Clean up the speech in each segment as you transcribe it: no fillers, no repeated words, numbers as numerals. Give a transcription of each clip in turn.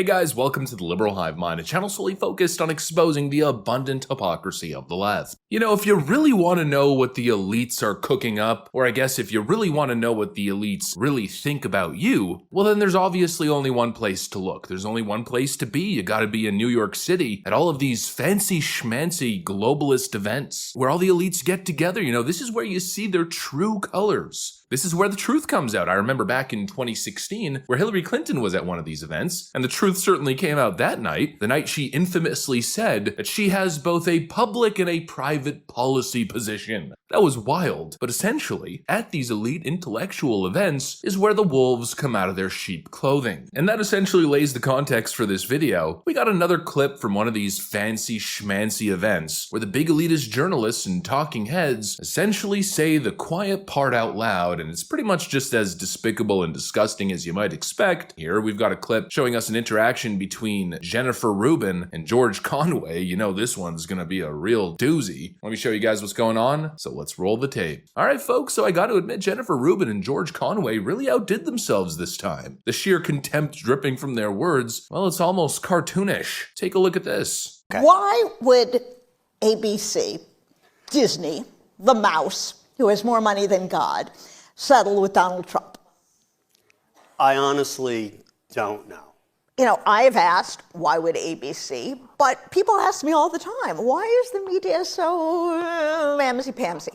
Hey guys, welcome to the Liberal Hive Mind, a channel solely focused on exposing the abundant hypocrisy of the left. You know, if you really want to know what the elites are cooking up, or I guess if you really want to know what the elites really think about you, well then there's obviously only one place to look. There's only one place to be. You gotta be in New York City at all of these fancy schmancy globalist events where all the elites get together. You know, this is where you see their true colors. This is where the truth comes out. I remember back in 2016 where Hillary Clinton was at one of these events, and the truth certainly came out that night, the night she infamously said that she has both a public and a private policy position. That was wild, but essentially, at these elite intellectual events is where the wolves come out of their sheep clothing. And that essentially lays the context for this video. We got another clip from one of these fancy schmancy events where the big elitist journalists and talking heads essentially say the quiet part out loud, and it's pretty much just as despicable and disgusting as you might expect. Here we've got a clip showing us an interaction between Jennifer Rubin and George Conway. You know this one's gonna be a real doozy. Let me show you guys what's going on, so let's roll the tape. Alright folks, so I gotta admit Jennifer Rubin and George Conway really outdid themselves this time. The sheer contempt dripping from their words, well, it's almost cartoonish. Take a look at this. Okay. Why would ABC, Disney, the mouse, who has more money than God, settle with Donald Trump? I honestly don't know. You know, I've asked, why would ABC? But people ask me all the time, why is the media so mamsy-pamsy?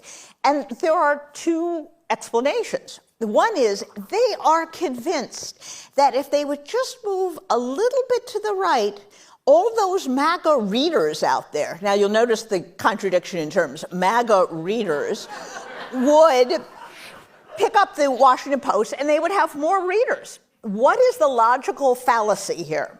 And there are two explanations. One is they are convinced that if they would just move a little bit to the right, all those MAGA readers out there, now you'll notice the contradiction in terms, MAGA readers, would pick up the Washington Post and they would have more readers. What is the logical fallacy here?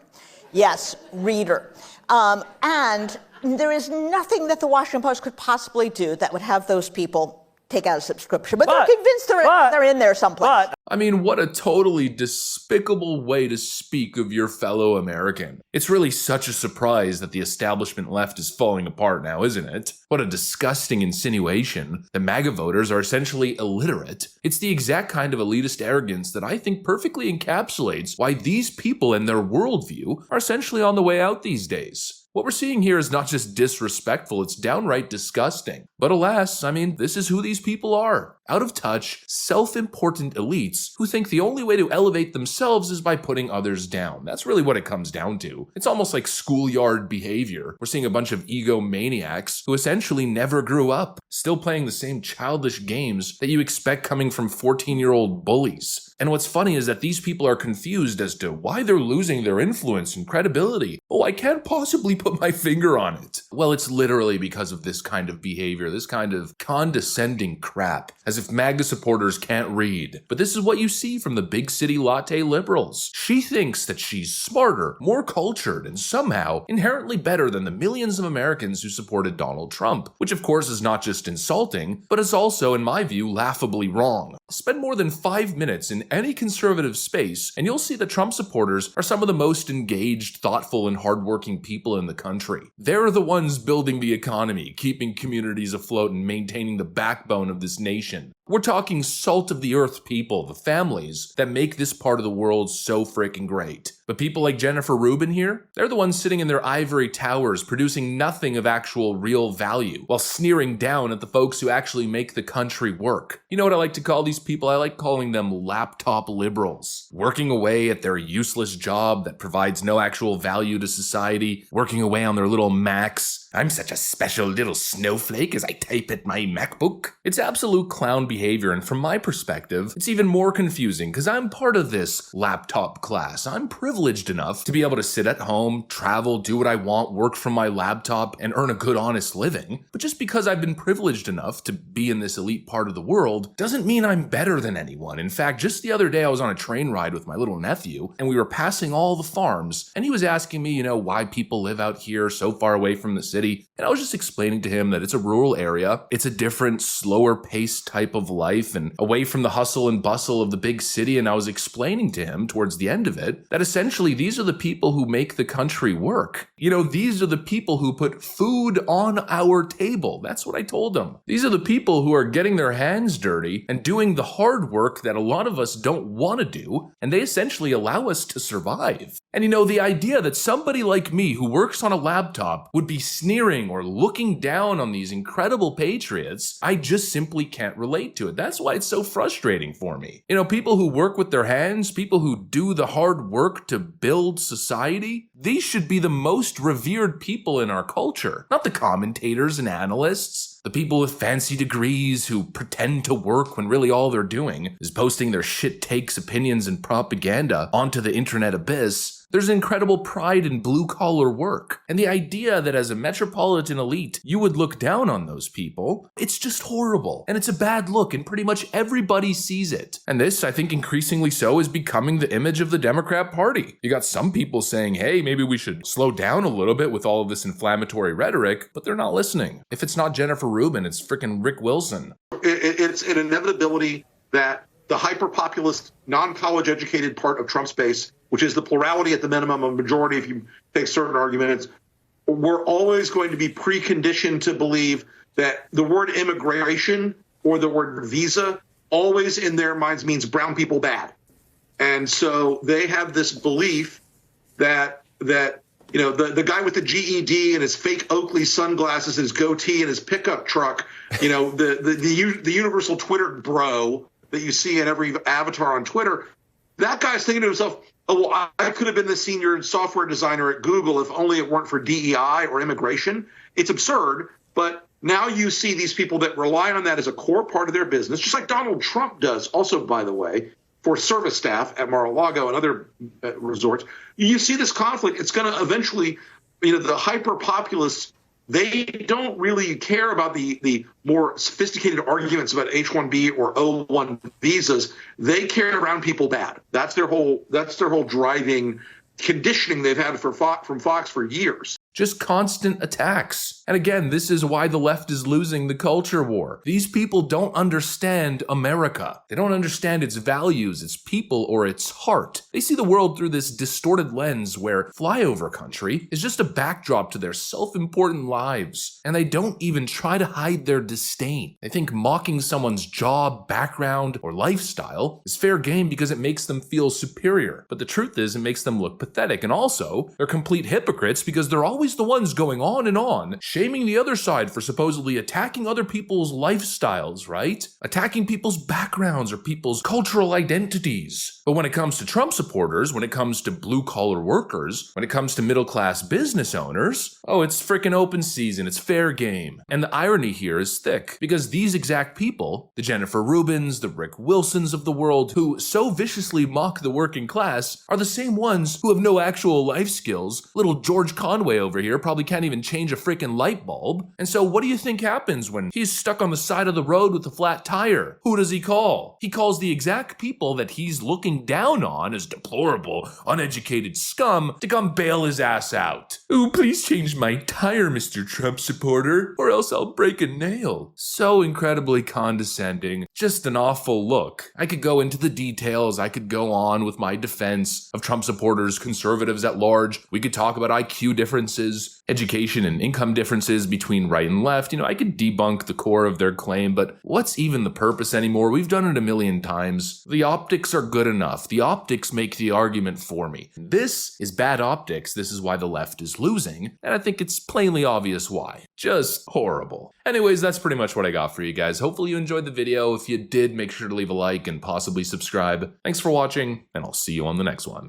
Yes, reader. And there is nothing that the Washington Post could possibly do that would have those people take out a subscription. But they're convinced they're in there someplace. I mean, what a totally despicable way to speak of your fellow American. It's really such a surprise that the establishment left is falling apart now, isn't it? What a disgusting insinuation. The MAGA voters are essentially illiterate. It's the exact kind of elitist arrogance that I think perfectly encapsulates why these people and their worldview are essentially on the way out these days. What we're seeing here is not just disrespectful, it's downright disgusting. But alas, I mean, this is who these people are. Out of touch, self-important elites who think the only way to elevate themselves is by putting others down. That's really what it comes down to. It's almost like schoolyard behavior. We're seeing a bunch of egomaniacs who essentially never grew up, still playing the same childish games that you expect coming from 14-year-old bullies. And what's funny is that these people are confused as to why they're losing their influence and credibility. Oh, I can't possibly put my finger on it. Well, it's literally because of this kind of behavior, this kind of condescending crap, as if MAGA supporters can't read. But this is what you see from the big city latte liberals. She thinks that she's smarter, more cultured, and somehow inherently better than the millions of Americans who supported Donald Trump, which of course is not just insulting, but is also, in my view, laughably wrong. Spend more than 5 minutes in any conservative space, and you'll see that Trump supporters are some of the most engaged, thoughtful, and hardworking people in the country. They're the ones building the economy, keeping communities afloat, and maintaining the backbone of this nation. We're talking salt of the earth people, the families that make this part of the world so freaking great. But people like Jennifer Rubin here, they're the ones sitting in their ivory towers producing nothing of actual real value, while sneering down at the folks who actually make the country work. You know what I like to call these people? I like calling them laptop liberals. Working away at their useless job that provides no actual value to society, working away on their little Macs. I'm such a special little snowflake as I type at my MacBook. It's absolute clown behavior, and from my perspective, it's even more confusing because I'm part of this laptop class. I'm privileged enough to be able to sit at home, travel, do what I want, work from my laptop, and earn a good honest living. But just because I've been privileged enough to be in this elite part of the world doesn't mean I'm better than anyone. In fact, just the other day I was on a train ride with my little nephew, and we were passing all the farms, and he was asking me, you know, why people live out here so far away from the city. And I was just explaining to him that it's a rural area, it's a different, slower paced type of life and away from the hustle and bustle of the big city. And I was explaining to him towards the end of it that essentially these are the people who make the country work. You know, these are the people who put food on our table. That's what I told him. These are the people who are getting their hands dirty and doing the hard work that a lot of us don't want to do, and they essentially allow us to survive. And the idea that somebody like me who works on a laptop would be sneering or looking down on these incredible patriots, I just simply can't relate to it. That's why it's so frustrating for me. People who work with their hands, people who do the hard work to build society, these should be the most revered people in our culture, not the commentators and analysts. The people with fancy degrees who pretend to work when really all they're doing is posting their shit takes, opinions, and propaganda onto the internet abyss. There's incredible pride in blue-collar work. And the idea that as a metropolitan elite, you would look down on those people, it's just horrible. And it's a bad look, and pretty much everybody sees it. And this, I think increasingly so, is becoming the image of the Democrat Party. You got some people saying, hey, maybe we should slow down a little bit with all of this inflammatory rhetoric, but they're not listening. If it's not Jennifer Rubin, it's frickin' Rick Wilson. It's an inevitability that the hyper-populist, non-college educated part of Trump's base, which is the plurality at the minimum, a majority if you take certain arguments, we're always going to be preconditioned to believe that the word immigration or the word visa always in their minds means brown people bad. And so they have this belief that the guy with the GED and his fake Oakley sunglasses and his goatee and his pickup truck, the universal Twitter bro that you see in every avatar on Twitter, that guy's thinking to himself, oh, well, I could have been the senior software designer at Google if only it weren't for DEI or immigration. It's absurd, but now you see these people that rely on that as a core part of their business, just like Donald Trump does also, by the way, for service staff at Mar-a-Lago and other resorts. You see this conflict. It's going to eventually, the hyper-populists, they don't really care about the more sophisticated arguments about H-1B or O-1 visas. They care around people bad. That's their whole driving conditioning they've had from Fox for years. Just constant attacks. And again, this is why the left is losing the culture war. These people don't understand America. They don't understand its values, its people, or its heart. They see the world through this distorted lens where flyover country is just a backdrop to their self-important lives. And they don't even try to hide their disdain. They think mocking someone's job, background, or lifestyle is fair game because it makes them feel superior. But the truth is, it makes them look pathetic. And also, they're complete hypocrites because they're always the ones going on and on, shaming the other side for supposedly attacking other people's lifestyles, right? Attacking people's backgrounds or people's cultural identities. But when it comes to Trump supporters, when it comes to blue-collar workers, when it comes to middle-class business owners, oh, it's frickin' open season, it's fair game. And the irony here is thick, because these exact people, the Jennifer Rubins, the Rick Wilsons of the world, who so viciously mock the working class, are the same ones who have no actual life skills. Little George Conway over here probably can't even change a freaking light bulb. And so what do you think happens when he's stuck on the side of the road with a flat tire? Who does he call? He calls the exact people that he's looking down on as deplorable, uneducated scum to come bail his ass out. Ooh, please change my tire, Mr. Trump supporter, or else I'll break a nail. So incredibly condescending. Just an awful look. I could go into the details. I could go on with my defense of Trump supporters, conservatives at large. We could talk about IQ differences, education and income differences between right and left. I could debunk the core of their claim, but what's even the purpose anymore? We've done it a million times. The optics are good enough. The optics make the argument for me. This is bad optics. This is why the left is losing, and I think it's plainly obvious why. Just horrible. Anyways, that's pretty much what I got for you guys. Hopefully you enjoyed the video. If you did, make sure to leave a like and possibly subscribe. Thanks for watching, and I'll see you on the next one.